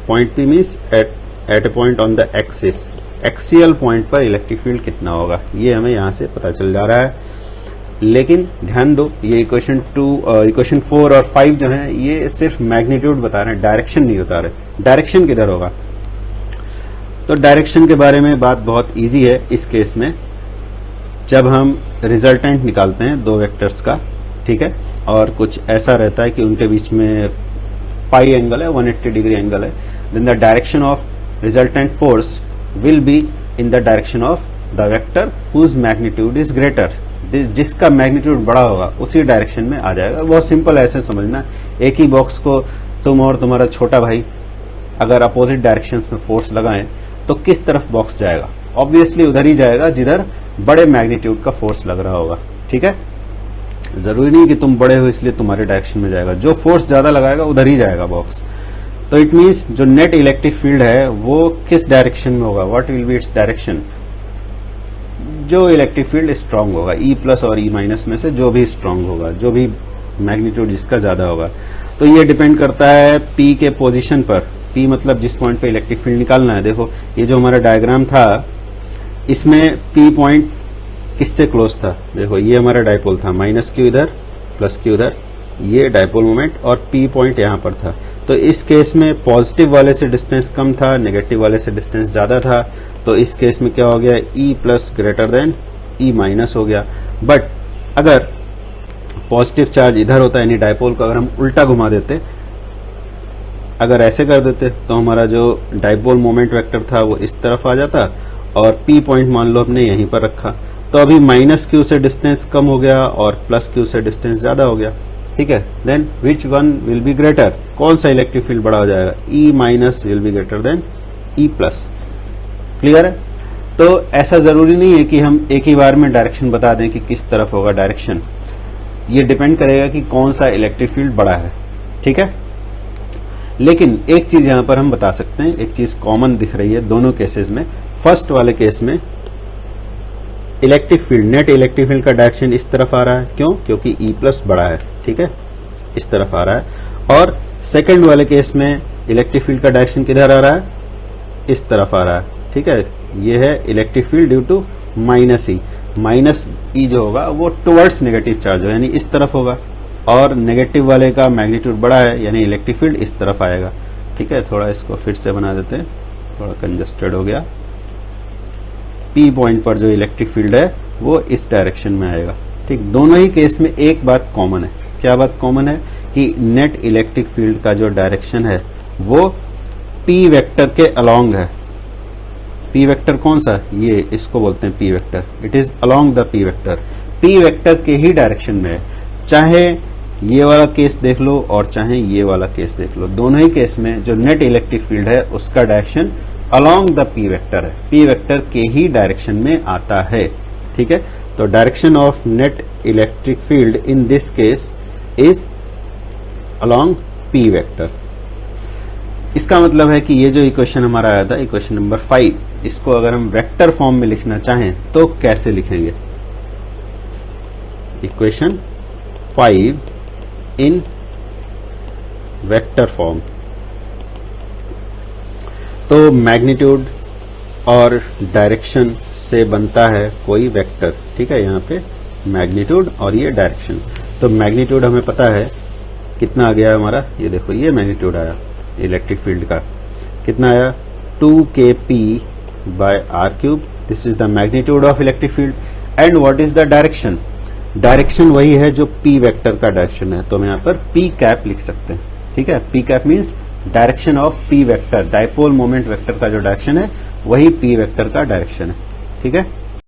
Point P means at a point on the axis. Axial point पर electric field कितना होगा ये हमें यहाँ से पता चल जा रहा है। लेकिन ध्यान दो, ये इक्वेशन 4 और 5 जो है ये सिर्फ मैग्नीट्यूड बता रहे हैं, डायरेक्शन नहीं बता रहे। डायरेक्शन किधर होगा? तो डायरेक्शन के बारे में बात बहुत इजी है इस केस में। जब हम रिजल्टेंट निकालते हैं दो वेक्टर्स का, ठीक है, और कुछ ऐसा रहता है कि उनके बीच में पाई एंगल है, 180 डिग्री एंगल है, then the direction of resultant force will be in the direction of the vector whose magnitude is greater. जिसका मैग्नीट्यूड बड़ा होगा उसी डायरेक्शन में आ जाएगा। बहुत सिंपल है, ऐसे समझना। एक ही बॉक्स को तुम और तुम्हारा छोटा भाई अगर अपोजिट डायरेक्शंस में फोर्स लगाएं तो किस तरफ बॉक्स जाएगा? ऑब्वियसली उधर ही जाएगा जिधर बड़े मैग्नीट्यूड का फोर्स लग रहा होगा। ठीक है, जरूरी नहीं कि तुम बड़े हो इसलिए तुम्हारे डायरेक्शन में जाएगा, जो फोर्स ज्यादा लगाएगा उधर ही जाएगा बॉक्स। तो इट मीन्स जो नेट इलेक्ट्रिक फील्ड है वो किस डायरेक्शन में होगा? What will be its direction? जो इलेक्ट्रिक फील्ड स्ट्रांग होगा, E प्लस और E माइनस में से जो भी स्ट्रांग होगा, जो भी मैग्नीट्यूड जिसका ज्यादा होगा। तो ये डिपेंड करता है P के पोजीशन पर। P मतलब जिस पॉइंट पे इलेक्ट्रिक फील्ड निकालना है। देखो ये जो हमारा डायग्राम था इसमें पी पॉइंट किससे क्लोज था? देखो ये हमारा डायपोल था, माइनस क्यू इधर प्लस क्यू इधर, ये डायपोल मोमेंट और पी पॉइंट यहां पर था। तो इस केस में पॉजिटिव वाले से डिस्टेंस कम था, नेगेटिव वाले से डिस्टेंस ज्यादा था, तो इस केस में क्या हो गया, E plus greater than E minus हो गया। बट अगर पॉजिटिव चार्ज इधर होता, यानी डायपोल को अगर हम उल्टा घुमा देते, अगर ऐसे कर देते, तो हमारा जो डायपोल मोमेंट वेक्टर था वो इस तरफ आ जाता और पी पॉइंट मान लो हमने यहीं पर रखा, तो अभी माइनस क्यू से डिस्टेंस कम हो गया और प्लस क्यू से डिस्टेंस ज्यादा हो गया। ठीक है, then which one will be greater, कौन सा इलेक्ट्रिक फील्ड बड़ा हो जाएगा, E minus will be greater than E plus. Clear है? तो ऐसा जरूरी नहीं है कि हम एक ही बार में डायरेक्शन बता दें कि किस तरफ होगा डायरेक्शन, ये डिपेंड करेगा कि कौन सा इलेक्ट्रिक फील्ड बड़ा है। ठीक है, लेकिन एक चीज यहां पर हम बता सकते हैं, एक चीज कॉमन दिख रही है दोनों केसेस में। फर्स्ट वाले केस में electric field, net electric field का डायरेक्शन इस तरफ आ रहा है, क्यों? क्योंकि ई प्लस बड़ा है। ठीक है, इस तरफ आ रहा है। और सेकंड वाले केस में इलेक्ट्रिक फील्ड का डायरेक्शन किधर आ रहा है, इस तरफ आ रहा है। ठीक है, ये है electric field due to minus E. Minus E जो होगा वो टुवर्ड्स नेगेटिव चार्ज होगा, यानी इस तरफ होगा, और नेगेटिव वाले का मैग्नीट्यूड बड़ा है, यानी इलेक्ट्रिक फील्ड इस तरफ आएगा। ठीक है, थोड़ा इसको फिर से बना देते हैं, थोड़ा कंजस्टेड हो गया। पी पॉइंट पर जो इलेक्ट्रिक फील्ड है वो इस डायरेक्शन में आएगा। ठीक, दोनों ही केस में एक बात कॉमन है। क्या बात कॉमन है? कि नेट इलेक्ट्रिक फील्ड का जो डायरेक्शन है वो पी वेक्टर के अलोंग है। पी वेक्टर कौन सा? ये, इसको बोलते हैं P vector. It is along the P vector, P vector के ही डायरेक्शन में है। चाहे ये वाला केस देख लो और चाहे ये वाला केस देख लो, दोनों ही केस में जो नेट इलेक्ट्रिक फील्ड है उसका direction along the P vector है, पी वेक्टर के ही डायरेक्शन में आता है। ठीक है, तो direction of net electric field in this case is along P vector. इसका मतलब है कि ये जो इक्वेशन हमारा आया था, इक्वेशन नंबर 5, इसको अगर हम वेक्टर फॉर्म में लिखना चाहें तो कैसे लिखेंगे? इक्वेशन 5 इन वेक्टर फॉर्म। तो मैग्नीट्यूड और डायरेक्शन से बनता है कोई वेक्टर। ठीक है, यहाँ पे मैग्नीट्यूड और ये डायरेक्शन। तो मैग्नीट्यूड हमें पता है कितना आ गया हमारा, ये देखो ये मैग्नीट्यूड आया इलेक्ट्रिक फील्ड का, कितना आया, 2kp by R cube. This is the magnitude of electric field. And what is the direction? Direction वही है जो पी वेक्टर का डायरेक्शन है, तो हम यहाँ पर पी कैप लिख सकते हैं। ठीक है, P cap means direction of P vector, dipole moment vector का जो डायरेक्शन है वही पी वेक्टर का डायरेक्शन है। ठीक है,